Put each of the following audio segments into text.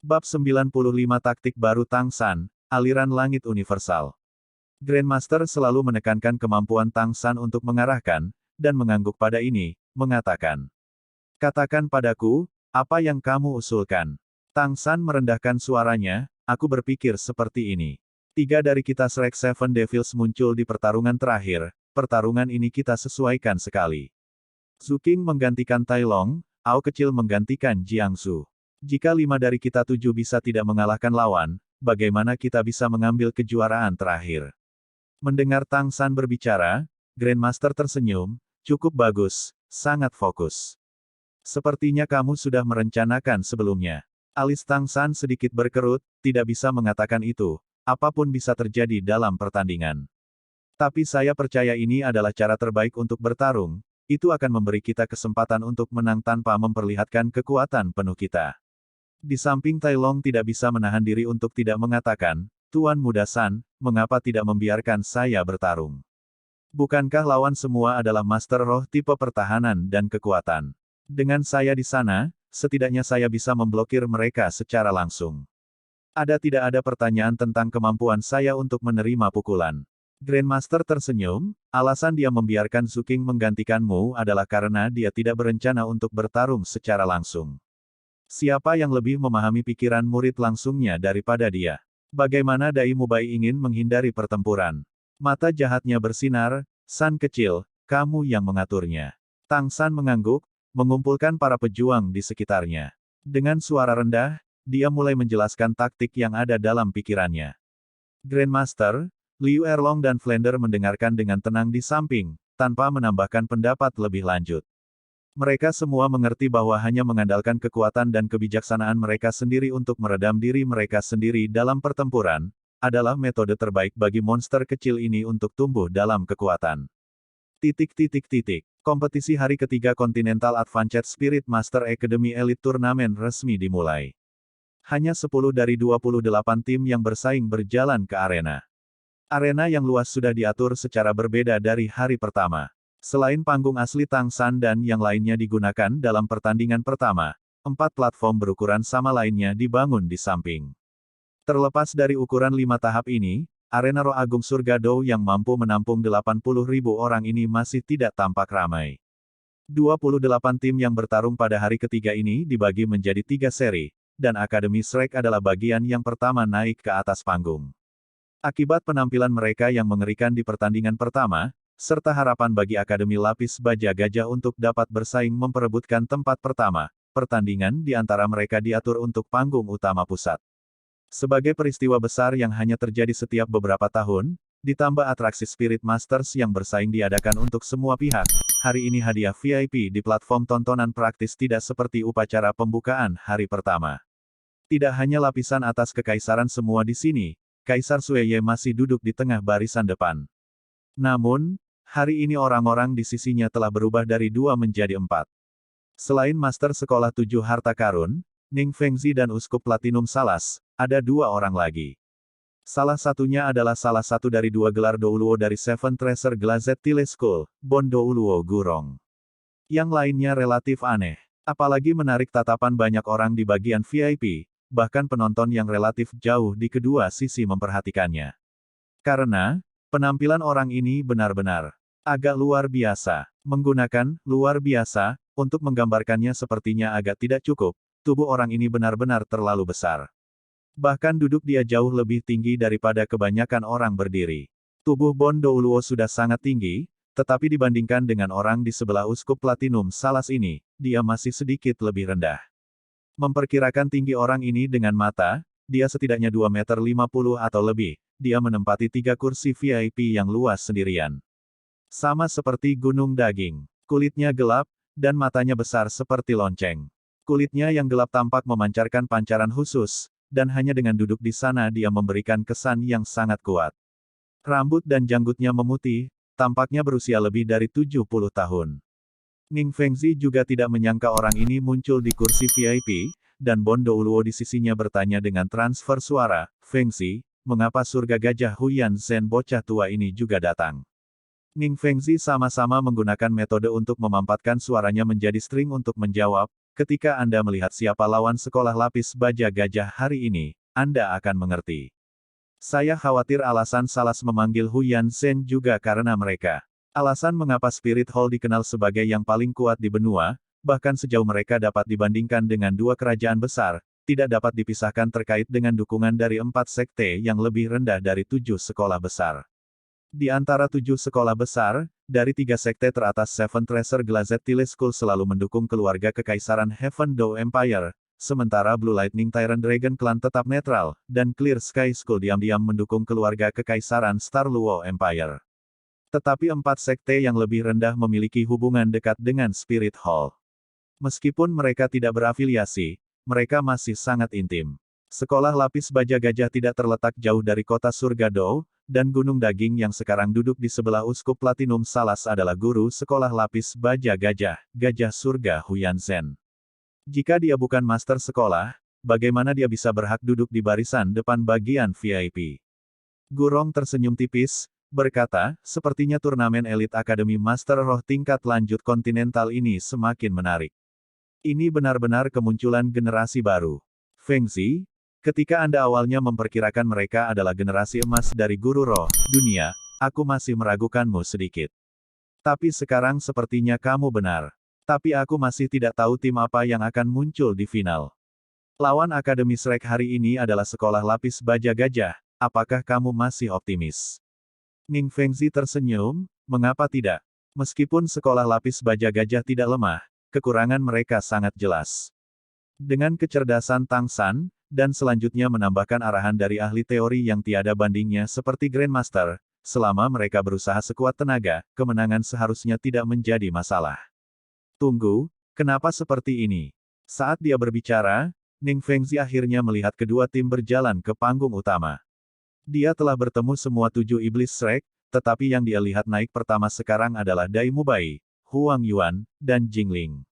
Bab 95 Taktik Baru Tang San, Aliran Langit Universal. Grandmaster selalu menekankan kemampuan Tang San untuk mengarahkan, dan mengangguk pada ini, mengatakan. Katakan padaku, apa yang kamu usulkan? Tang San merendahkan suaranya, aku berpikir seperti ini. 3 dari kita Shrek Seven Devils muncul di pertarungan terakhir, pertarungan ini kita sesuaikan sekali. Zuking menggantikan Tai Long, Ao kecil menggantikan Jiangsu. Jika 5 dari kita 7 bisa tidak mengalahkan lawan, bagaimana kita bisa mengambil kejuaraan terakhir? Mendengar Tang San berbicara, Grandmaster tersenyum, cukup bagus, sangat fokus. Sepertinya kamu sudah merencanakan sebelumnya. Alis Tang San sedikit berkerut, tidak bisa mengatakan itu, apapun bisa terjadi dalam pertandingan. Tapi saya percaya ini adalah cara terbaik untuk bertarung, itu akan memberi kita kesempatan untuk menang tanpa memperlihatkan kekuatan penuh kita. Di samping Tai Long tidak bisa menahan diri untuk tidak mengatakan, Tuan Muda San, mengapa tidak membiarkan saya bertarung? Bukankah lawan semua adalah Master Roh tipe pertahanan dan kekuatan? Dengan saya di sana, setidaknya saya bisa memblokir mereka secara langsung. Tidak ada pertanyaan tentang kemampuan saya untuk menerima pukulan. Grandmaster tersenyum, alasan dia membiarkan Zuking menggantikanmu adalah karena dia tidak berencana untuk bertarung secara langsung. Siapa yang lebih memahami pikiran murid langsungnya daripada dia? Bagaimana Dai Mubai ingin menghindari pertempuran? Mata jahatnya bersinar, San kecil, kamu yang mengaturnya. Tang San mengangguk, mengumpulkan para pejuang di sekitarnya. Dengan suara rendah, dia mulai menjelaskan taktik yang ada dalam pikirannya. Grandmaster, Liu Erlong dan Flender mendengarkan dengan tenang di samping, tanpa menambahkan pendapat lebih lanjut. Mereka semua mengerti bahwa hanya mengandalkan kekuatan dan kebijaksanaan mereka sendiri untuk meredam diri mereka sendiri dalam pertempuran, adalah metode terbaik bagi monster kecil ini untuk tumbuh dalam kekuatan. Kompetisi hari ketiga Continental Advanced Spirit Master Academy Elite Turnamen resmi dimulai. Hanya 10 dari 28 tim yang bersaing berjalan ke arena. Arena yang luas sudah diatur secara berbeda dari hari pertama. Selain panggung asli Tang San dan yang lainnya digunakan dalam pertandingan pertama, 4 platform berukuran sama lainnya dibangun di samping. Terlepas dari ukuran 5 tahap ini, arena Roh Agung Surga Dou yang mampu menampung 80.000 orang ini masih tidak tampak ramai. 28 tim yang bertarung pada hari ketiga ini dibagi menjadi 3 seri, dan Akademi Shrek adalah bagian yang pertama naik ke atas panggung. Akibat penampilan mereka yang mengerikan di pertandingan pertama, serta harapan bagi Akademi Lapis Baja Gajah untuk dapat bersaing memperebutkan tempat pertama, pertandingan di antara mereka diatur untuk panggung utama pusat. Sebagai peristiwa besar yang hanya terjadi setiap beberapa tahun, ditambah atraksi Spirit Masters yang bersaing diadakan untuk semua pihak, hari ini hadiah VIP di platform tontonan praktis tidak seperti upacara pembukaan hari pertama. Tidak hanya lapisan atas kekaisaran semua di sini, Kaisar Sueye masih duduk di tengah barisan depan. Namun, hari ini orang-orang di sisinya telah berubah dari 2 menjadi 4. Selain Master Sekolah 7 Harta Karun, Ning Fengzi dan Uskup Platinum Salas, ada 2 orang lagi. Salah satunya adalah salah satu dari 2 gelar Douluo dari Seven Treasure Glazed Tile School, Bon Douluo Gurong. Yang lainnya relatif aneh. Apalagi menarik tatapan banyak orang di bagian VIP, bahkan penonton yang relatif jauh di kedua sisi memperhatikannya. Karena, penampilan orang ini benar-benar agak luar biasa. Menggunakan luar biasa untuk menggambarkannya sepertinya agak tidak cukup. Tubuh orang ini benar-benar terlalu besar. Bahkan duduk dia jauh lebih tinggi daripada kebanyakan orang berdiri. Tubuh Bon Douluo sudah sangat tinggi, tetapi dibandingkan dengan orang di sebelah Uskup Platinum Salas ini, dia masih sedikit lebih rendah. Memperkirakan tinggi orang ini dengan mata, dia setidaknya 2,50 meter atau lebih. Dia menempati 3 kursi VIP yang luas sendirian. Sama seperti gunung daging. Kulitnya gelap, dan matanya besar seperti lonceng. Kulitnya yang gelap tampak memancarkan pancaran khusus, dan hanya dengan duduk di sana dia memberikan kesan yang sangat kuat. Rambut dan janggutnya memutih, tampaknya berusia lebih dari 70 tahun. Ning Fengzi juga tidak menyangka orang ini muncul di kursi VIP, dan Bon Douluo di sisinya bertanya dengan transfer suara, Fengzi, mengapa surga gajah Huyan Zhen bocah tua ini juga datang? Ning Fengzi sama-sama menggunakan metode untuk memampatkan suaranya menjadi string untuk menjawab, Ketika Anda melihat siapa lawan sekolah lapis baja gajah hari ini, Anda akan mengerti. Saya khawatir alasan Salas memanggil Hu Yanzhen juga karena mereka. Alasan mengapa Spirit Hall dikenal sebagai yang paling kuat di benua, bahkan sejauh mereka dapat dibandingkan dengan dua kerajaan besar, tidak dapat dipisahkan terkait dengan dukungan dari 4 sekte yang lebih rendah dari 7 sekolah besar. Di antara 7 sekolah besar, dari 3 sekte teratas Seven Treasure Glazed Tile School selalu mendukung keluarga kekaisaran Heaven Doe Empire, sementara Blue Lightning Tyrant Dragon Clan tetap netral, dan Clear Sky School diam-diam mendukung keluarga kekaisaran Star Luo Empire. Tetapi 4 sekte yang lebih rendah memiliki hubungan dekat dengan Spirit Hall. Meskipun mereka tidak berafiliasi, mereka masih sangat intim. Sekolah lapis baja gajah tidak terletak jauh dari kota surga Dou, dan Gunung Daging yang sekarang duduk di sebelah Uskup Platinum Salas adalah guru sekolah lapis baja gajah, Gajah Surga Hu Yanzhen. Jika dia bukan master sekolah, bagaimana dia bisa berhak duduk di barisan depan bagian VIP? Gurong tersenyum tipis, berkata, sepertinya turnamen elit Akademi Master Roh tingkat lanjut kontinental ini semakin menarik. Ini benar-benar kemunculan generasi baru. Feng Zi, ketika Anda awalnya memperkirakan mereka adalah generasi emas dari guru roh dunia, aku masih meragukanmu sedikit. Tapi sekarang sepertinya kamu benar. Tapi aku masih tidak tahu tim apa yang akan muncul di final. Lawan Akademi Shrek hari ini adalah sekolah lapis baja gajah, apakah kamu masih optimis? Ning Fengzi tersenyum, mengapa tidak? Meskipun sekolah lapis baja gajah tidak lemah, kekurangan mereka sangat jelas. Dengan kecerdasan Tang San, dan selanjutnya menambahkan arahan dari ahli teori yang tiada bandingnya seperti Grandmaster, selama mereka berusaha sekuat tenaga, kemenangan seharusnya tidak menjadi masalah. Tunggu, kenapa seperti ini? Saat dia berbicara, Ning Fengzi akhirnya melihat kedua tim berjalan ke panggung utama. Dia telah bertemu semua 7 iblis Shrek, tetapi yang dia lihat naik pertama sekarang adalah Dai Mubai, Huang Yuan, dan Jingling.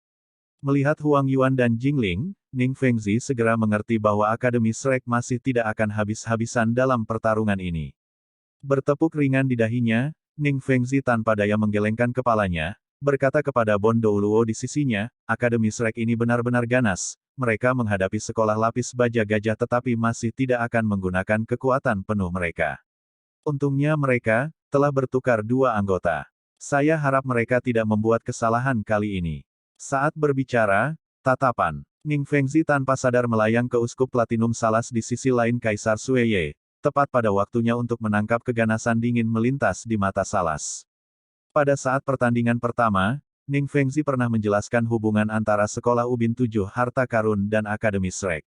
Melihat Huang Yuan dan Jingling, Ning Fengzi segera mengerti bahwa Akademi Shrek masih tidak akan habis-habisan dalam pertarungan ini. Bertepuk ringan di dahinya, Ning Fengzi tanpa daya menggelengkan kepalanya, berkata kepada Bon Douluo di sisinya, Akademi Shrek ini benar-benar ganas, mereka menghadapi sekolah lapis baja gajah tetapi masih tidak akan menggunakan kekuatan penuh mereka. Untungnya mereka telah bertukar 2 anggota. Saya harap mereka tidak membuat kesalahan kali ini. Saat berbicara, tatapan Ning Fengzi tanpa sadar melayang ke Uskup Platinum Salas di sisi lain Kaisar Sueye, tepat pada waktunya untuk menangkap keganasan dingin melintas di mata Salas. Pada saat pertandingan pertama, Ning Fengzi pernah menjelaskan hubungan antara Sekolah Ubin 7 Harta Karun dan Akademi Shrek.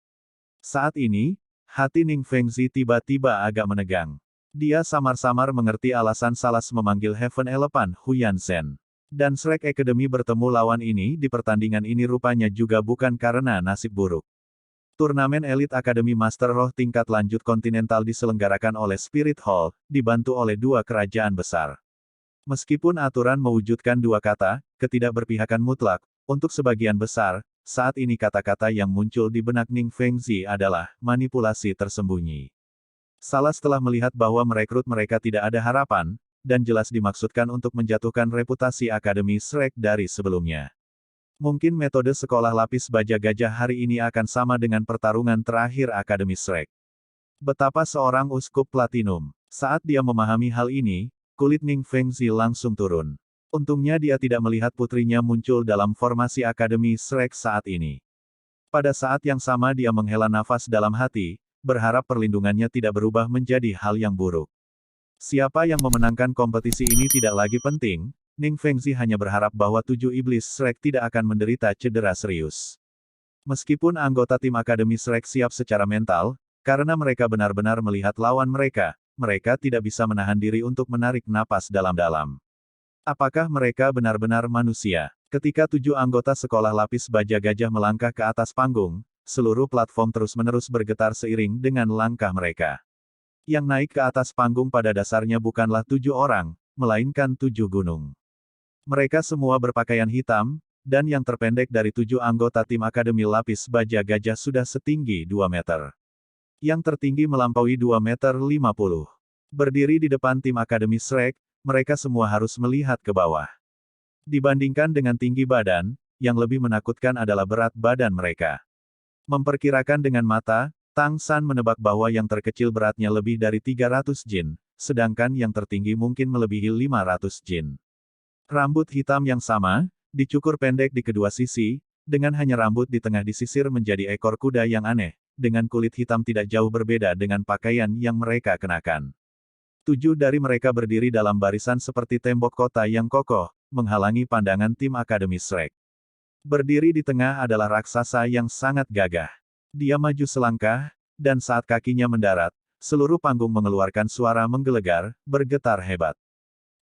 Saat ini, hati Ning Fengzi tiba-tiba agak menegang. Dia samar-samar mengerti alasan Salas memanggil Heaven Elephant Hu Yanzhen. Dan Shrek Academy bertemu lawan ini di pertandingan ini rupanya juga bukan karena nasib buruk. Turnamen elit Akademi Master Roh tingkat lanjut kontinental diselenggarakan oleh Spirit Hall, dibantu oleh 2 kerajaan besar. Meskipun aturan mewujudkan 2 kata, ketidakberpihakan mutlak, untuk sebagian besar, saat ini kata-kata yang muncul di benak Ning Fengzi adalah manipulasi tersembunyi. Salas telah melihat bahwa merekrut mereka tidak ada harapan, dan jelas dimaksudkan untuk menjatuhkan reputasi Akademi Shrek dari sebelumnya. Mungkin metode sekolah lapis baja gajah hari ini akan sama dengan pertarungan terakhir Akademi Shrek. Betapa seorang uskup platinum. Saat dia memahami hal ini, kulit Ning Fengzi langsung turun. Untungnya dia tidak melihat putrinya muncul dalam formasi Akademi Shrek saat ini. Pada saat yang sama dia menghela nafas dalam hati, berharap perlindungannya tidak berubah menjadi hal yang buruk. Siapa yang memenangkan kompetisi ini tidak lagi penting, Ning Fengzi hanya berharap bahwa 7 iblis Shrek tidak akan menderita cedera serius. Meskipun anggota tim Akademi Shrek siap secara mental, karena mereka benar-benar melihat lawan mereka, mereka tidak bisa menahan diri untuk menarik napas dalam-dalam. Apakah mereka benar-benar manusia? Ketika 7 anggota sekolah lapis baja gajah melangkah ke atas panggung, seluruh platform terus-menerus bergetar seiring dengan langkah mereka. Yang naik ke atas panggung pada dasarnya bukanlah 7 orang, melainkan 7 gunung. Mereka semua berpakaian hitam, dan yang terpendek dari 7 anggota tim Akademi Lapis Baja Gajah sudah setinggi 2 meter. Yang tertinggi melampaui 2 meter 50. Berdiri di depan tim Akademi Shrek, mereka semua harus melihat ke bawah. Dibandingkan dengan tinggi badan, yang lebih menakutkan adalah berat badan mereka. Memperkirakan dengan mata, Tang San menebak bahwa yang terkecil beratnya lebih dari 300 jin, sedangkan yang tertinggi mungkin melebihi 500 jin. Rambut hitam yang sama, dicukur pendek di kedua sisi, dengan hanya rambut di tengah disisir menjadi ekor kuda yang aneh, dengan kulit hitam tidak jauh berbeda dengan pakaian yang mereka kenakan. 7 dari mereka berdiri dalam barisan seperti tembok kota yang kokoh, menghalangi pandangan tim Akademi Shrek. Berdiri di tengah adalah raksasa yang sangat gagah. Dia maju selangkah, dan saat kakinya mendarat, seluruh panggung mengeluarkan suara menggelegar, bergetar hebat.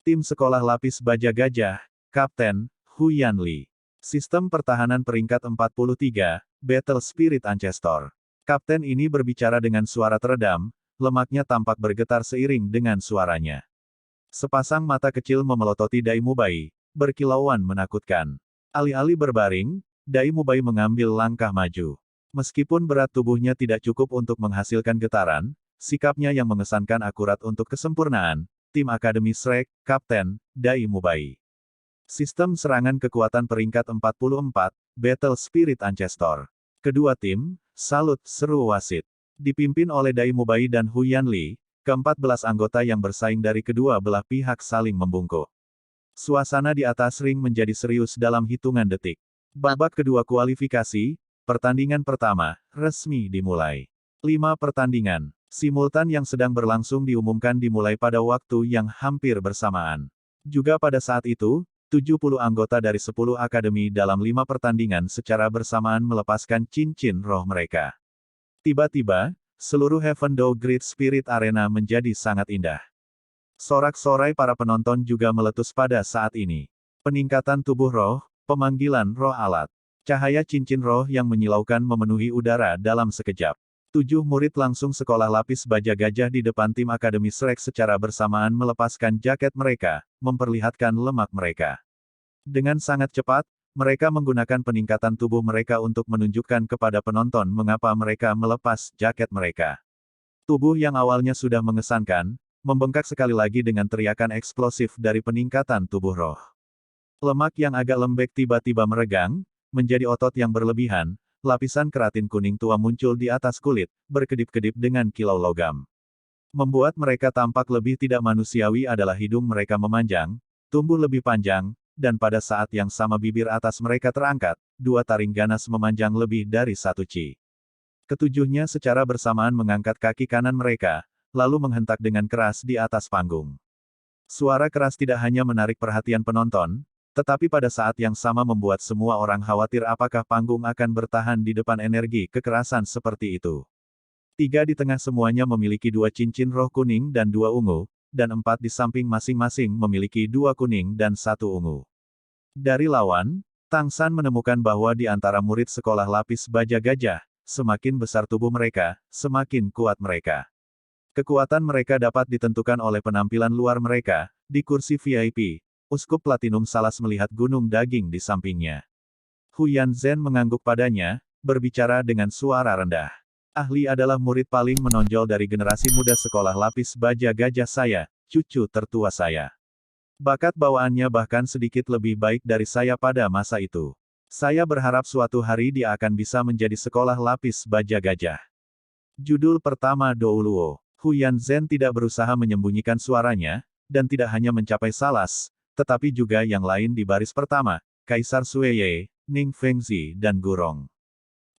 Tim Sekolah Lapis Baja Gajah, Kapten, Hu Yanli. Sistem pertahanan peringkat 43, Battle Spirit Ancestor. Kapten ini berbicara dengan suara teredam, lemaknya tampak bergetar seiring dengan suaranya. Sepasang mata kecil memelototi Dai Mubai, berkilauan menakutkan. Alih-alih berbaring, Dai Mubai mengambil langkah maju. Meskipun berat tubuhnya tidak cukup untuk menghasilkan getaran, sikapnya yang mengesankan akurat untuk kesempurnaan, tim Akademi Shrek, Kapten, Dai Mubai. Sistem serangan kekuatan peringkat 44, Battle Spirit Ancestor. Kedua tim, salut, seru wasit. Dipimpin oleh Dai Mubai dan Hu Yanli, ke-14 anggota yang bersaing dari kedua belah pihak saling membungkuk. Suasana di atas ring menjadi serius dalam hitungan detik. Babak kedua kualifikasi, pertandingan pertama, resmi dimulai. 5 pertandingan simultan yang sedang berlangsung diumumkan dimulai pada waktu yang hampir bersamaan. Juga pada saat itu, 70 anggota dari 10 akademi dalam 5 pertandingan secara bersamaan melepaskan cincin roh mereka. Tiba-tiba, seluruh Heaven Door Great Spirit Arena menjadi sangat indah. Sorak-sorai para penonton juga meletus pada saat ini. Peningkatan tubuh roh, pemanggilan roh alat. Cahaya cincin roh yang menyilaukan memenuhi udara dalam sekejap. 7 murid langsung sekolah lapis baja gajah di depan tim Akademi Shrek secara bersamaan melepaskan jaket mereka, memperlihatkan lemak mereka. Dengan sangat cepat, mereka menggunakan peningkatan tubuh mereka untuk menunjukkan kepada penonton mengapa mereka melepas jaket mereka. Tubuh yang awalnya sudah mengesankan, membengkak sekali lagi dengan teriakan eksplosif dari peningkatan tubuh roh. Lemak yang agak lembek tiba-tiba meregang, menjadi otot yang berlebihan, lapisan keratin kuning tua muncul di atas kulit, berkedip-kedip dengan kilau logam. Membuat mereka tampak lebih tidak manusiawi adalah hidung mereka memanjang, tumbuh lebih panjang, dan pada saat yang sama bibir atas mereka terangkat, 2 taring ganas memanjang lebih dari 1 ci. Ketujuhnya secara bersamaan mengangkat kaki kanan mereka, lalu menghentak dengan keras di atas panggung. Suara keras tidak hanya menarik perhatian penonton, tetapi pada saat yang sama membuat semua orang khawatir apakah panggung akan bertahan di depan energi kekerasan seperti itu. 3 di tengah semuanya memiliki 2 cincin roh kuning dan 2 ungu, dan 4 di samping masing-masing memiliki 2 kuning dan 1 ungu. Dari lawan, Tang San menemukan bahwa di antara murid sekolah lapis baja gajah, semakin besar tubuh mereka, semakin kuat mereka. Kekuatan mereka dapat ditentukan oleh penampilan luar mereka. Di kursi VIP, Uskup Platinum Salas melihat gunung daging di sampingnya. Hu Yanzhen mengangguk padanya, berbicara dengan suara rendah. Ahli adalah murid paling menonjol dari generasi muda sekolah lapis baja gajah saya, cucu tertua saya. Bakat bawaannya bahkan sedikit lebih baik dari saya pada masa itu. Saya berharap suatu hari dia akan bisa menjadi sekolah lapis baja gajah. Judul pertama Douluo. Hu Yanzhen tidak berusaha menyembunyikan suaranya, dan tidak hanya mencapai Salas, tetapi juga yang lain di baris pertama, Kaisar Sueye, Ning Fengzi dan Gurong.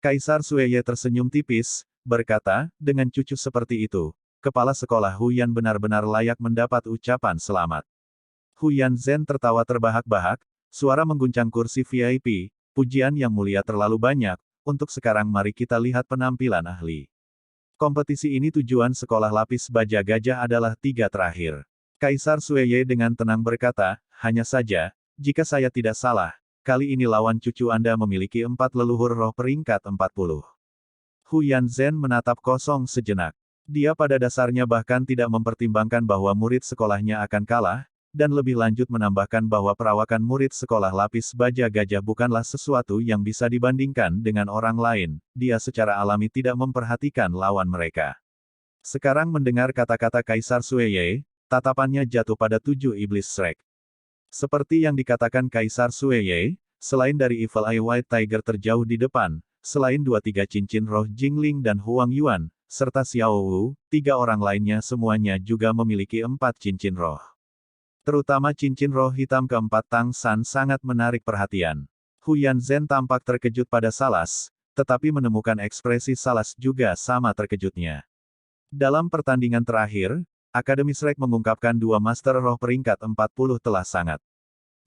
Kaisar Sueye tersenyum tipis, berkata, dengan cucu seperti itu, kepala sekolah Huyan benar-benar layak mendapat ucapan selamat. Hu Yanzhen tertawa terbahak-bahak, suara mengguncang kursi VIP, pujian yang mulia terlalu banyak, untuk sekarang mari kita lihat penampilan ahli. Kompetisi ini tujuan sekolah lapis baja gajah adalah 3 terakhir. Kaisar Sueye dengan tenang berkata, hanya saja, jika saya tidak salah, kali ini lawan cucu Anda memiliki 4 leluhur roh peringkat 40. Hu Yanzhen menatap kosong sejenak. Dia pada dasarnya bahkan tidak mempertimbangkan bahwa murid sekolahnya akan kalah, dan lebih lanjut menambahkan bahwa perawakan murid sekolah lapis baja gajah bukanlah sesuatu yang bisa dibandingkan dengan orang lain, dia secara alami tidak memperhatikan lawan mereka. Sekarang mendengar kata-kata Kaisar Sueye, tatapannya jatuh pada 7 iblis Shrek. Seperti yang dikatakan Kaisar Sueye, selain dari Evil Eye White Tiger terjauh di depan, selain 2-3 cincin roh Jingling dan Huang Yuan, serta Xiao Wu, 3 orang lainnya semuanya juga memiliki 4 cincin roh. Terutama cincin roh hitam keempat Tang San sangat menarik perhatian. Huyan Zhen tampak terkejut pada Salas, tetapi menemukan ekspresi Salas juga sama terkejutnya. Dalam pertandingan terakhir, Akademi Shrek mengungkapkan 2 Master Roh peringkat 40 telah sangat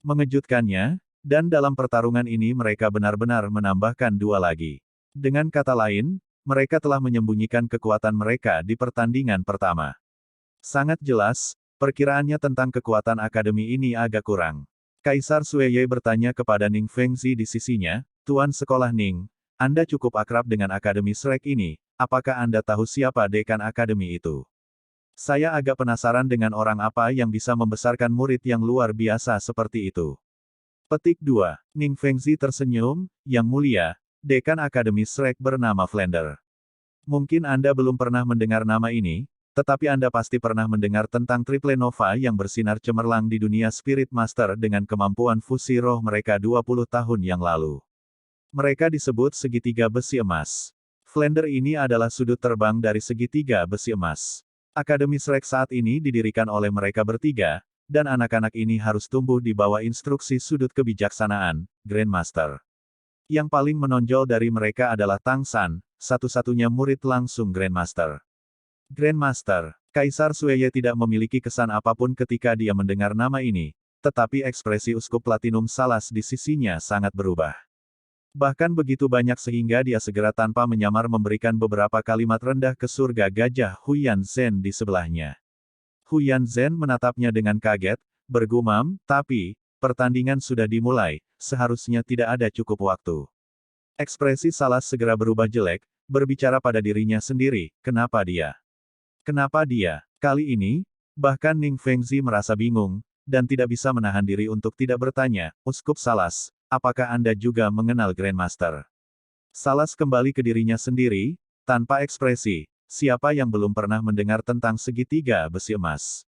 mengejutkannya, dan dalam pertarungan ini mereka benar-benar menambahkan 2 lagi. Dengan kata lain, mereka telah menyembunyikan kekuatan mereka di pertandingan pertama. Sangat jelas, perkiraannya tentang kekuatan akademi ini agak kurang. Kaisar Sueye bertanya kepada Ning Fengzi di sisinya, "Tuan Sekolah Ning, Anda cukup akrab dengan Akademi Shrek ini, apakah Anda tahu siapa dekan akademi itu?" Saya agak penasaran dengan orang apa yang bisa membesarkan murid yang luar biasa seperti itu. Petik 2. Ning Fengzi tersenyum, "Yang mulia, dekan Akademi Shrek bernama Flander. Mungkin Anda belum pernah mendengar nama ini, tetapi Anda pasti pernah mendengar tentang Triple Nova yang bersinar cemerlang di dunia Spirit Master dengan kemampuan fusi roh mereka 20 tahun yang lalu. Mereka disebut segitiga besi emas. Flander ini adalah sudut terbang dari segitiga besi emas. Akademi Shrek saat ini didirikan oleh mereka bertiga, dan anak-anak ini harus tumbuh di bawah instruksi sudut kebijaksanaan, Grandmaster. Yang paling menonjol dari mereka adalah Tang San, satu-satunya murid langsung Grandmaster. Grandmaster, Kaisar Sueye tidak memiliki kesan apapun ketika dia mendengar nama ini, tetapi ekspresi Uskup Platinum Salas di sisinya sangat berubah. Bahkan begitu banyak sehingga dia segera tanpa menyamar memberikan beberapa kalimat rendah ke surga gajah Huyan Zhen di sebelahnya. Huyan Zhen menatapnya dengan kaget, bergumam, "Tapi, pertandingan sudah dimulai, seharusnya tidak ada cukup waktu." Ekspresi Salas segera berubah jelek, berbicara pada dirinya sendiri, kenapa dia? Kenapa dia? Kali ini, bahkan Ning Fengzi merasa bingung, dan tidak bisa menahan diri untuk tidak bertanya, "Uskup Salas, apakah Anda juga mengenal Grandmaster?" Salas kembali ke dirinya sendiri, tanpa ekspresi, siapa yang belum pernah mendengar tentang segitiga besi emas?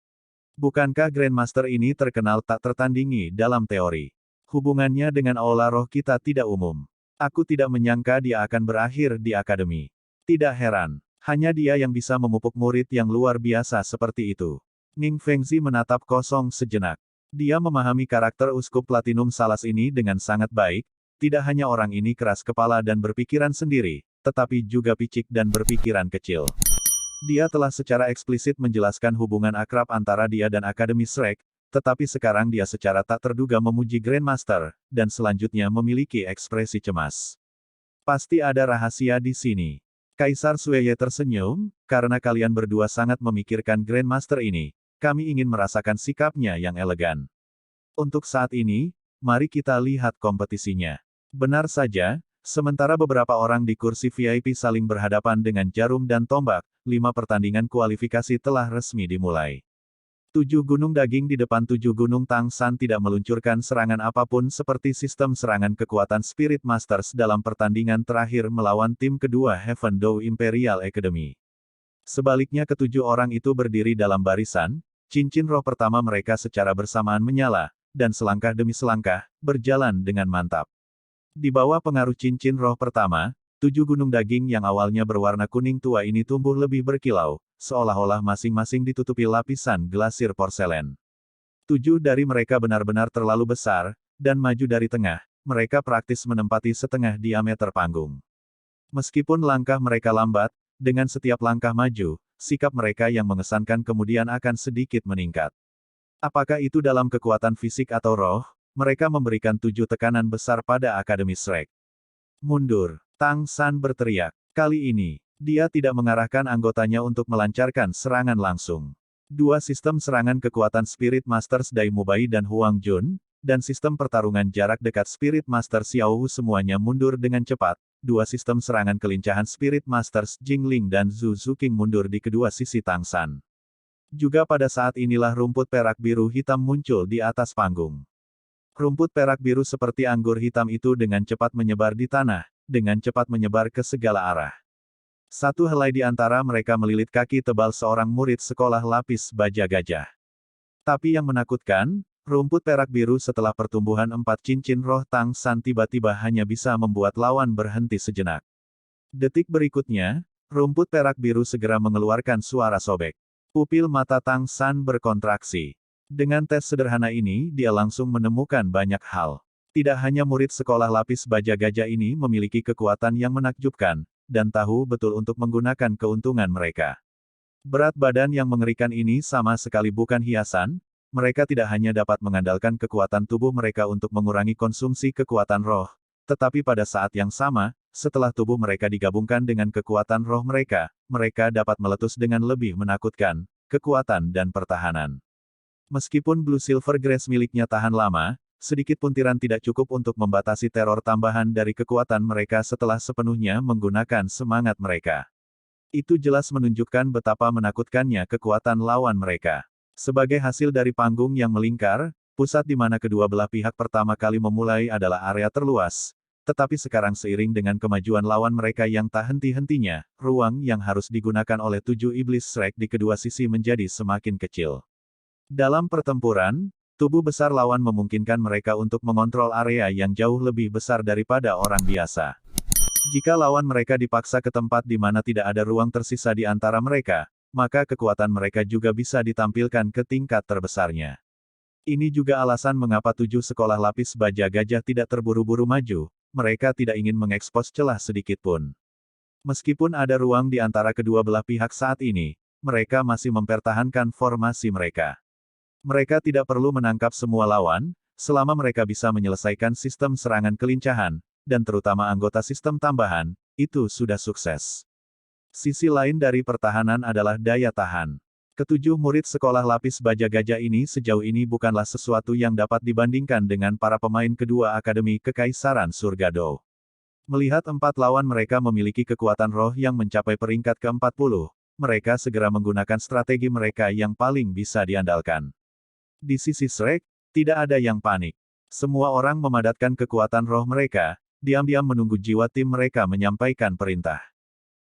Bukankah Grandmaster ini terkenal tak tertandingi dalam teori? Hubungannya dengan aula roh kita tidak umum. Aku tidak menyangka dia akan berakhir di akademi. Tidak heran, hanya dia yang bisa memupuk murid yang luar biasa seperti itu. Ning Fengzi menatap kosong sejenak. Dia memahami karakter Uskup Platinum Salas ini dengan sangat baik, tidak hanya orang ini keras kepala dan berpikiran sendiri, tetapi juga picik dan berpikiran kecil. Dia telah secara eksplisit menjelaskan hubungan akrab antara dia dan Akademi Shrek, tetapi sekarang dia secara tak terduga memuji Grandmaster, dan selanjutnya memiliki ekspresi cemas. Pasti ada rahasia di sini. Kaisar Sueye tersenyum, karena kalian berdua sangat memikirkan Grandmaster ini, kami ingin merasakan sikapnya yang elegan. Untuk saat ini, mari kita lihat kompetisinya. Benar saja, sementara beberapa orang di kursi VIP saling berhadapan dengan jarum dan tombak, 5 pertandingan kualifikasi telah resmi dimulai. 7 gunung daging di depan 7 gunung Tang San tidak meluncurkan serangan apapun seperti sistem serangan kekuatan Spirit Masters dalam pertandingan terakhir melawan tim kedua Heaven Dou Imperial Academy. Sebaliknya ketujuh orang itu berdiri dalam barisan, cincin roh pertama mereka secara bersamaan menyala, dan selangkah demi selangkah, berjalan dengan mantap. Di bawah pengaruh cincin roh pertama, 7 gunung daging yang awalnya berwarna kuning tua ini tumbuh lebih berkilau, seolah-olah masing-masing ditutupi lapisan glasir porselen. 7 dari mereka benar-benar terlalu besar, dan maju dari tengah, mereka praktis menempati setengah diameter panggung. Meskipun langkah mereka lambat, dengan setiap langkah maju, sikap mereka yang mengesankan kemudian akan sedikit meningkat. Apakah itu dalam kekuatan fisik atau roh, mereka memberikan 7 tekanan besar pada Akademi Shrek. Mundur, Tang San berteriak. Kali ini, dia tidak mengarahkan anggotanya untuk melancarkan serangan langsung. 2 sistem serangan kekuatan Spirit Masters Dai Mubai dan Huang Jun, dan sistem pertarungan jarak dekat Spirit Master Xiao Wu semuanya mundur dengan cepat. 2 sistem serangan kelincahan Spirit Masters Jingling dan Zhu Zuqing mundur di kedua sisi Tang San. Juga pada saat inilah rumput perak biru hitam muncul di atas panggung. Rumput perak biru seperti anggur hitam itu dengan cepat menyebar di tanah, dengan cepat menyebar ke segala arah. Satu helai di antara mereka melilit kaki tebal seorang murid sekolah lapis baja gajah. Tapi yang menakutkan, Rumput perak biru setelah pertumbuhan 4 cincin roh Tang San tiba-tiba hanya bisa membuat lawan berhenti sejenak. Detik berikutnya, rumput perak biru segera mengeluarkan suara sobek. Pupil mata Tang San berkontraksi. Dengan tes sederhana ini dia langsung menemukan banyak hal. Tidak hanya murid sekolah lapis baja gajah ini memiliki kekuatan yang menakjubkan, dan tahu betul untuk menggunakan keuntungan mereka. Berat badan yang mengerikan ini sama sekali bukan hiasan, mereka tidak hanya dapat mengandalkan kekuatan tubuh mereka untuk mengurangi konsumsi kekuatan roh, tetapi pada saat yang sama, setelah tubuh mereka digabungkan dengan kekuatan roh mereka, mereka dapat meletus dengan lebih menakutkan, kekuatan dan pertahanan. Meskipun Blue Silver Grace miliknya tahan lama, sedikit puntiran tidak cukup untuk membatasi teror tambahan dari kekuatan mereka setelah sepenuhnya menggunakan semangat mereka. Itu jelas menunjukkan betapa menakutkannya kekuatan lawan mereka. Sebagai hasil dari panggung yang melingkar, pusat di mana kedua belah pihak pertama kali memulai adalah area terluas. Tetapi sekarang seiring dengan kemajuan lawan mereka yang tak henti-hentinya, ruang yang harus digunakan oleh 7 iblis Shrek di kedua sisi menjadi semakin kecil. Dalam pertempuran, tubuh besar lawan memungkinkan mereka untuk mengontrol area yang jauh lebih besar daripada orang biasa. Jika lawan mereka dipaksa ke tempat di mana tidak ada ruang tersisa di antara mereka, maka kekuatan mereka juga bisa ditampilkan ke tingkat terbesarnya. Ini juga alasan mengapa 7 sekolah lapis baja gajah tidak terburu-buru maju, mereka tidak ingin mengekspos celah sedikit pun. Meskipun ada ruang di antara kedua belah pihak saat ini, mereka masih mempertahankan formasi mereka. Mereka tidak perlu menangkap semua lawan, selama mereka bisa menyelesaikan sistem serangan kelincahan, dan terutama anggota sistem tambahan, itu sudah sukses. Sisi lain dari pertahanan adalah daya tahan. Ketujuh murid sekolah lapis baja gajah ini sejauh ini bukanlah sesuatu yang dapat dibandingkan dengan para pemain kedua Akademi Kekaisaran Surga Do. Melihat 4 lawan mereka memiliki kekuatan roh yang mencapai peringkat ke-40, mereka segera menggunakan strategi mereka yang paling bisa diandalkan. Di sisi Shrek, tidak ada yang panik. Semua orang memadatkan kekuatan roh mereka, diam-diam menunggu jiwa tim mereka menyampaikan perintah.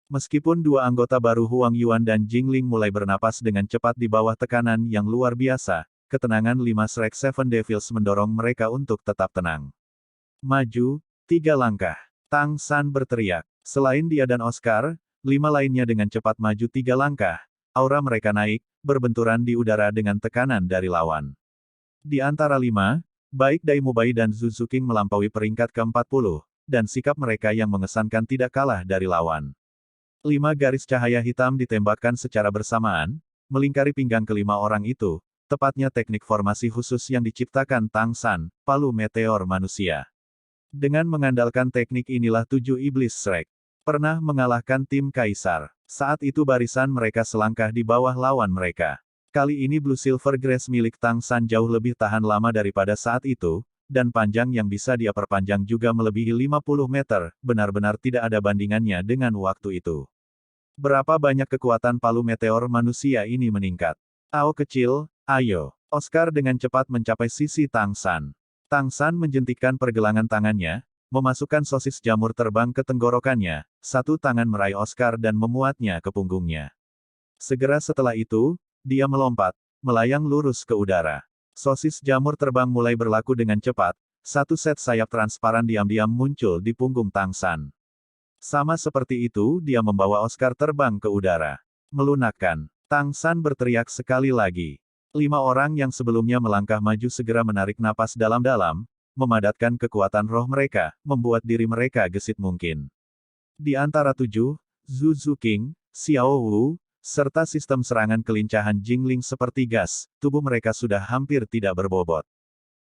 Meskipun dua anggota baru Huang Yuan dan Jingling mulai bernapas dengan cepat di bawah tekanan yang luar biasa, ketenangan 5 Shrek Seven Devils mendorong mereka untuk tetap tenang. Maju, 3 langkah. Tang San berteriak. Selain dia dan Oscar, 5 lainnya dengan cepat maju 3 langkah. Aura mereka naik, berbenturan di udara dengan tekanan dari lawan. Di antara 5, baik Dai Mubai dan Zhu Zuqing melampaui peringkat ke-40, dan sikap mereka yang mengesankan tidak kalah dari lawan. 5 garis cahaya hitam ditembakkan secara bersamaan, melingkari pinggang kelima orang itu, tepatnya teknik formasi khusus yang diciptakan Tang San, palu meteor manusia. Dengan mengandalkan teknik inilah 7 iblis Shrek pernah mengalahkan tim Kaisar. Saat itu barisan mereka selangkah di bawah lawan mereka. Kali ini Blue Silver Grace milik Tang San jauh lebih tahan lama daripada saat itu, dan panjang yang bisa dia perpanjang juga melebihi 50 meter, benar-benar tidak ada bandingannya dengan waktu itu. Berapa banyak kekuatan palu meteor manusia ini meningkat? Ao kecil, ayo. Oscar dengan cepat mencapai sisi Tang San. Tang San menjentikkan pergelangan tangannya, memasukkan sosis jamur terbang ke tenggorokannya, satu tangan meraih Oscar dan memuatnya ke punggungnya. Segera setelah itu, dia melompat, melayang lurus ke udara. Sosis jamur terbang mulai berlaku dengan cepat, satu set sayap transparan diam-diam muncul di punggung Tang San. Sama seperti itu dia membawa Oscar terbang ke udara. Melunakkan. Tang San berteriak sekali lagi. 5 orang yang sebelumnya melangkah maju segera menarik napas dalam-dalam, memadatkan kekuatan roh mereka, membuat diri mereka gesit mungkin. Di antara 7, Zhu Zuqing, Xiao Wu, serta sistem serangan kelincahan Jingling seperti gas, tubuh mereka sudah hampir tidak berbobot.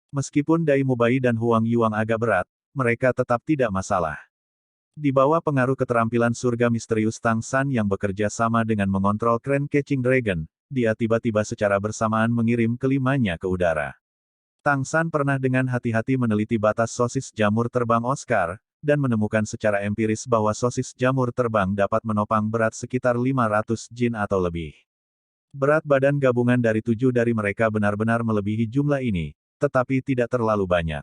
Meskipun Dai Mubai dan Huang Yuan agak berat, mereka tetap tidak masalah. Di bawah pengaruh keterampilan surga misterius Tang San yang bekerja sama dengan mengontrol Crane Catching Dragon, dia tiba-tiba secara bersamaan mengirim kelimanya ke udara. Tang San pernah dengan hati-hati meneliti batas sosis jamur terbang Oscar, dan menemukan secara empiris bahwa sosis jamur terbang dapat menopang berat sekitar 500 jin atau lebih. Berat badan gabungan dari 7 dari mereka benar-benar melebihi jumlah ini, tetapi tidak terlalu banyak.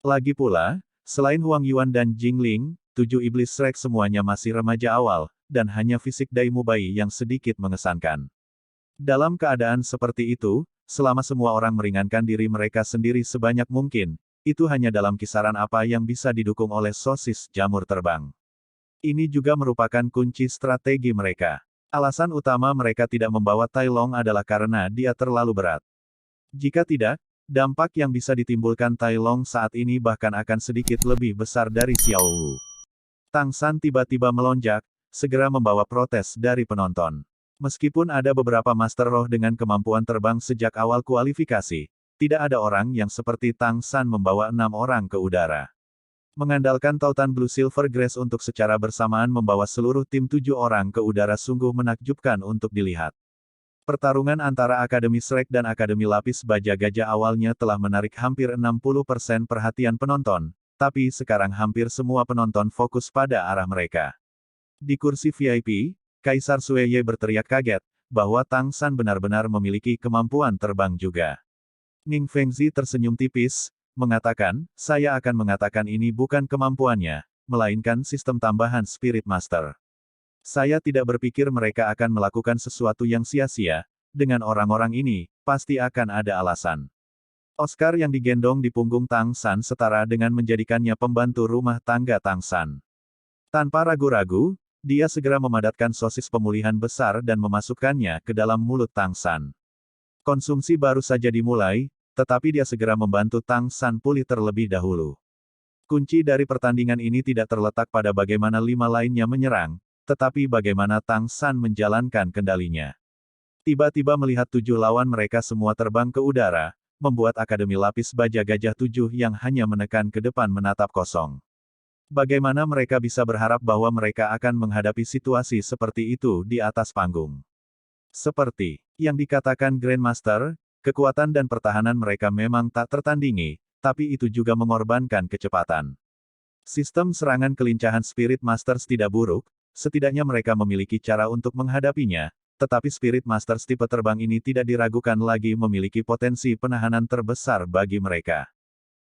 Lagi pula, selain Huang Yuan dan Jingling, 7 iblis Shrek semuanya masih remaja awal, dan hanya fisik Dai Mubai yang sedikit mengesankan. Dalam keadaan seperti itu, selama semua orang meringankan diri mereka sendiri sebanyak mungkin, itu hanya dalam kisaran apa yang bisa didukung oleh sosis jamur terbang. Ini juga merupakan kunci strategi mereka. Alasan utama mereka tidak membawa Tai Long adalah karena dia terlalu berat. Jika tidak, dampak yang bisa ditimbulkan Tai Long saat ini bahkan akan sedikit lebih besar dari Xiao Wu. Tang San tiba-tiba melonjak, segera membawa protes dari penonton. Meskipun ada beberapa Master Roh dengan kemampuan terbang sejak awal kualifikasi, tidak ada orang yang seperti Tang San membawa 6 orang ke udara. Mengandalkan tautan Blue Silver Grace untuk secara bersamaan membawa seluruh tim 7 orang ke udara sungguh menakjubkan untuk dilihat. Pertarungan antara Akademi Shrek dan Akademi Lapis Baja Gajah awalnya telah menarik hampir 60% perhatian penonton, tapi sekarang hampir semua penonton fokus pada arah mereka. Di kursi VIP, Kaisar Sueye berteriak kaget, bahwa Tang San benar-benar memiliki kemampuan terbang juga. Ning Fengzi tersenyum tipis, mengatakan, saya akan mengatakan ini bukan kemampuannya, melainkan sistem tambahan Spirit Master. Saya tidak berpikir mereka akan melakukan sesuatu yang sia-sia, dengan orang-orang ini, pasti akan ada alasan. Oscar yang digendong di punggung Tang San setara dengan menjadikannya pembantu rumah tangga Tang San. Tanpa ragu-ragu, dia segera memadatkan sosis pemulihan besar dan memasukkannya ke dalam mulut Tang San. Konsumsi baru saja dimulai, tetapi dia segera membantu Tang San pulih terlebih dahulu. Kunci dari pertandingan ini tidak terletak pada bagaimana 5 lainnya menyerang, tetapi bagaimana Tang San menjalankan kendalinya. Tiba-tiba melihat 7 lawan mereka semua terbang ke udara, membuat Akademi Lapis Baja Gajah 7 yang hanya menekan ke depan menatap kosong. Bagaimana mereka bisa berharap bahwa mereka akan menghadapi situasi seperti itu di atas panggung? Seperti yang dikatakan Grandmaster, kekuatan dan pertahanan mereka memang tak tertandingi, tapi itu juga mengorbankan kecepatan. Sistem serangan kelincahan Spirit Masters tidak buruk, setidaknya mereka memiliki cara untuk menghadapinya, tetapi Spirit Masters tipe terbang ini tidak diragukan lagi memiliki potensi penahanan terbesar bagi mereka.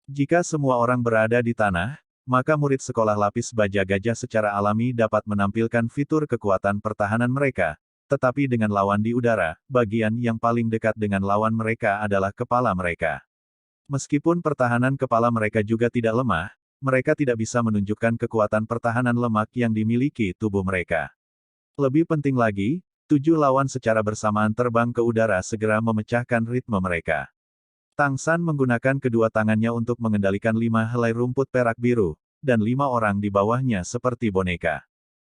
Jika semua orang berada di tanah, maka murid sekolah lapis baja gajah secara alami dapat menampilkan fitur kekuatan pertahanan mereka, tetapi dengan lawan di udara, bagian yang paling dekat dengan lawan mereka adalah kepala mereka. Meskipun pertahanan kepala mereka juga tidak lemah, mereka tidak bisa menunjukkan kekuatan pertahanan lemak yang dimiliki tubuh mereka. Lebih penting lagi, 7 lawan secara bersamaan terbang ke udara segera memecahkan ritme mereka. Tang San menggunakan kedua tangannya untuk mengendalikan 5 helai rumput perak biru, dan 5 orang di bawahnya seperti boneka.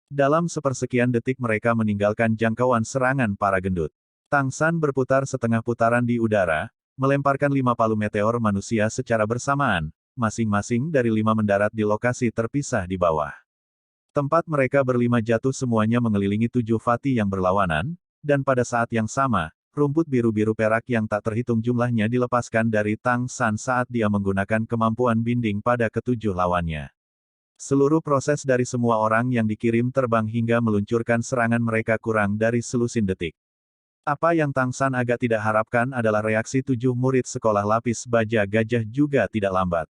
Dalam sepersekian detik mereka meninggalkan jangkauan serangan para gendut. Tang San berputar setengah putaran di udara, melemparkan 5 palu meteor manusia secara bersamaan, masing-masing dari 5 mendarat di lokasi terpisah di bawah. Tempat mereka berlima jatuh semuanya mengelilingi 7 Fati yang berlawanan, dan pada saat yang sama, rumput biru-biru perak yang tak terhitung jumlahnya dilepaskan dari Tang San saat dia menggunakan kemampuan binding pada ketujuh lawannya. Seluruh proses dari semua orang yang dikirim terbang hingga meluncurkan serangan mereka kurang dari selusin detik. Apa yang Tang San agak tidak harapkan adalah reaksi 7 murid sekolah lapis baja gajah juga tidak lambat.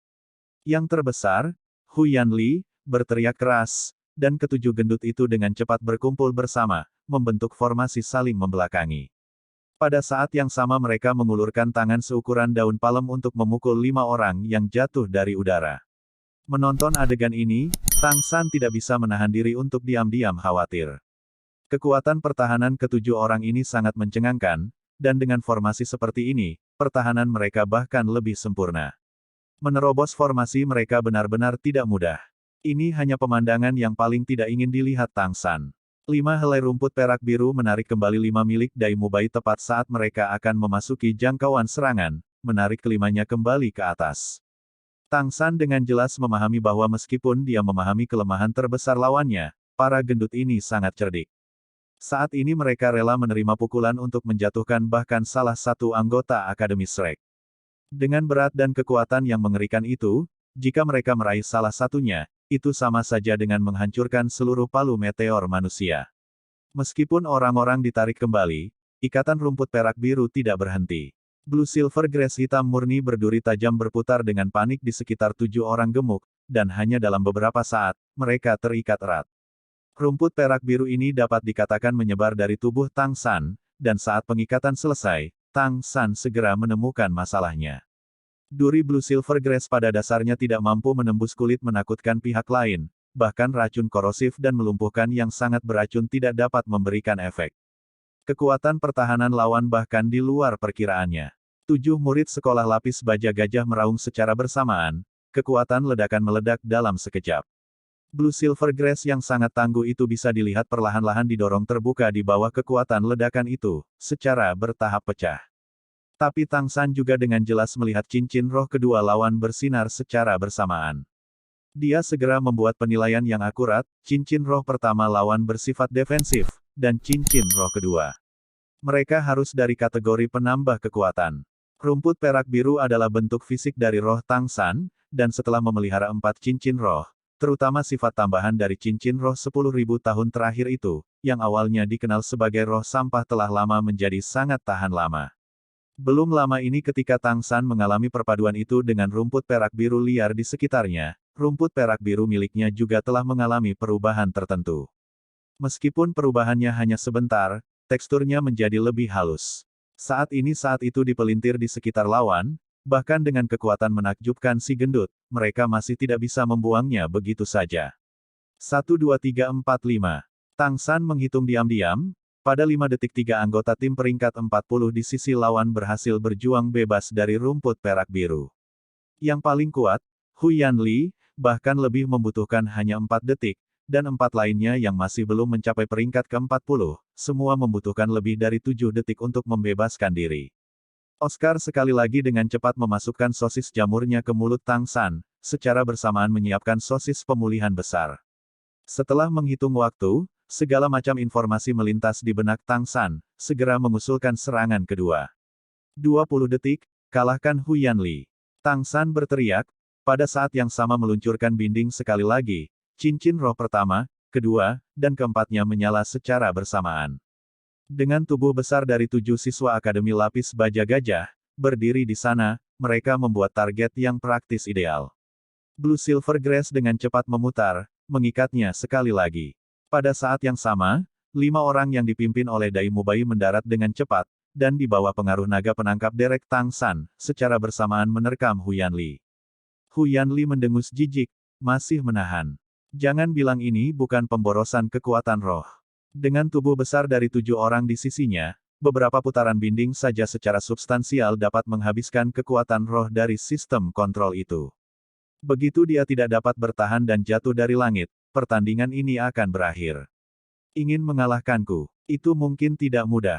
Yang terbesar, Hu Yanli, berteriak keras, dan ketujuh gendut itu dengan cepat berkumpul bersama, membentuk formasi saling membelakangi. Pada saat yang sama mereka mengulurkan tangan seukuran daun palem untuk memukul 5 orang yang jatuh dari udara. Menonton adegan ini, Tang San tidak bisa menahan diri untuk diam-diam khawatir. Kekuatan pertahanan ketujuh orang ini sangat mencengangkan, dan dengan formasi seperti ini, pertahanan mereka bahkan lebih sempurna. Menerobos formasi mereka benar-benar tidak mudah. Ini hanya pemandangan yang paling tidak ingin dilihat Tang San. 5 helai rumput perak biru menarik kembali 5 milik Dai Mubai tepat saat mereka akan memasuki jangkauan serangan, menarik kelimanya kembali ke atas. Tang San dengan jelas memahami bahwa meskipun dia memahami kelemahan terbesar lawannya, para gendut ini sangat cerdik. Saat ini mereka rela menerima pukulan untuk menjatuhkan bahkan salah satu anggota Akademi Shrek. Dengan berat dan kekuatan yang mengerikan itu, jika mereka meraih salah satunya, itu sama saja dengan menghancurkan seluruh palu meteor manusia. Meskipun orang-orang ditarik kembali, ikatan rumput perak biru tidak berhenti. Blue Silver Grass hitam murni berduri tajam berputar dengan panik di sekitar 7 orang gemuk, dan hanya dalam beberapa saat, mereka terikat erat. Rumput perak biru ini dapat dikatakan menyebar dari tubuh Tang San, dan saat pengikatan selesai, Tang San segera menemukan masalahnya. Duri Blue Silver Grass pada dasarnya tidak mampu menembus kulit menakutkan pihak lain, bahkan racun korosif dan melumpuhkan yang sangat beracun tidak dapat memberikan efek. Kekuatan pertahanan lawan bahkan di luar perkiraannya. 7 murid sekolah lapis baja gajah meraung secara bersamaan, kekuatan ledakan meledak dalam sekejap. Blue Silver Grass yang sangat tangguh itu bisa dilihat perlahan-lahan didorong terbuka di bawah kekuatan ledakan itu, secara bertahap pecah. Tapi Tang San juga dengan jelas melihat cincin roh kedua lawan bersinar secara bersamaan. Dia segera membuat penilaian yang akurat, cincin roh pertama lawan bersifat defensif, dan cincin roh kedua. Mereka harus dari kategori penambah kekuatan. Rumput perak biru adalah bentuk fisik dari roh Tang San, dan setelah memelihara 4 cincin roh, terutama sifat tambahan dari cincin roh 10.000 tahun terakhir itu, yang awalnya dikenal sebagai roh sampah telah lama menjadi sangat tahan lama. Belum lama ini ketika Tang San mengalami perpaduan itu dengan rumput perak biru liar di sekitarnya, rumput perak biru miliknya juga telah mengalami perubahan tertentu. Meskipun perubahannya hanya sebentar, teksturnya menjadi lebih halus. Saat itu dipelintir di sekitar lawan, bahkan dengan kekuatan menakjubkan si gendut, mereka masih tidak bisa membuangnya begitu saja. 1 2 3 4 5. Tang San menghitung diam-diam, pada 5 detik 3 anggota tim peringkat 40 di sisi lawan berhasil berjuang bebas dari rumput perak biru. Yang paling kuat, Hu Yanli, bahkan lebih membutuhkan hanya 4 detik, dan 4 lainnya yang masih belum mencapai peringkat ke-40, semua membutuhkan lebih dari 7 detik untuk membebaskan diri. Oscar sekali lagi dengan cepat memasukkan sosis jamurnya ke mulut Tang San, secara bersamaan menyiapkan sosis pemulihan besar. Setelah menghitung waktu, segala macam informasi melintas di benak Tang San, segera mengusulkan serangan kedua. 20 detik, kalahkan Hu Yanli. Tang San berteriak, pada saat yang sama meluncurkan binding sekali lagi, cincin roh pertama, kedua, dan keempatnya menyala secara bersamaan. Dengan tubuh besar dari 7 siswa Akademi Lapis Baja Gajah, berdiri di sana, mereka membuat target yang praktis ideal. Blue Silver Grass dengan cepat memutar, mengikatnya sekali lagi. Pada saat yang sama, 5 orang yang dipimpin oleh Dai Mubai mendarat dengan cepat, dan di bawah pengaruh naga penangkap derek Tang San, secara bersamaan menerkam Hu Yanli. Hu Yanli mendengus jijik, masih menahan. Jangan bilang ini bukan pemborosan kekuatan roh. Dengan tubuh besar dari 7 orang di sisinya, beberapa putaran binding saja secara substansial dapat menghabiskan kekuatan roh dari sistem kontrol itu. Begitu dia tidak dapat bertahan dan jatuh dari langit, pertandingan ini akan berakhir. Ingin mengalahkanku, itu mungkin tidak mudah.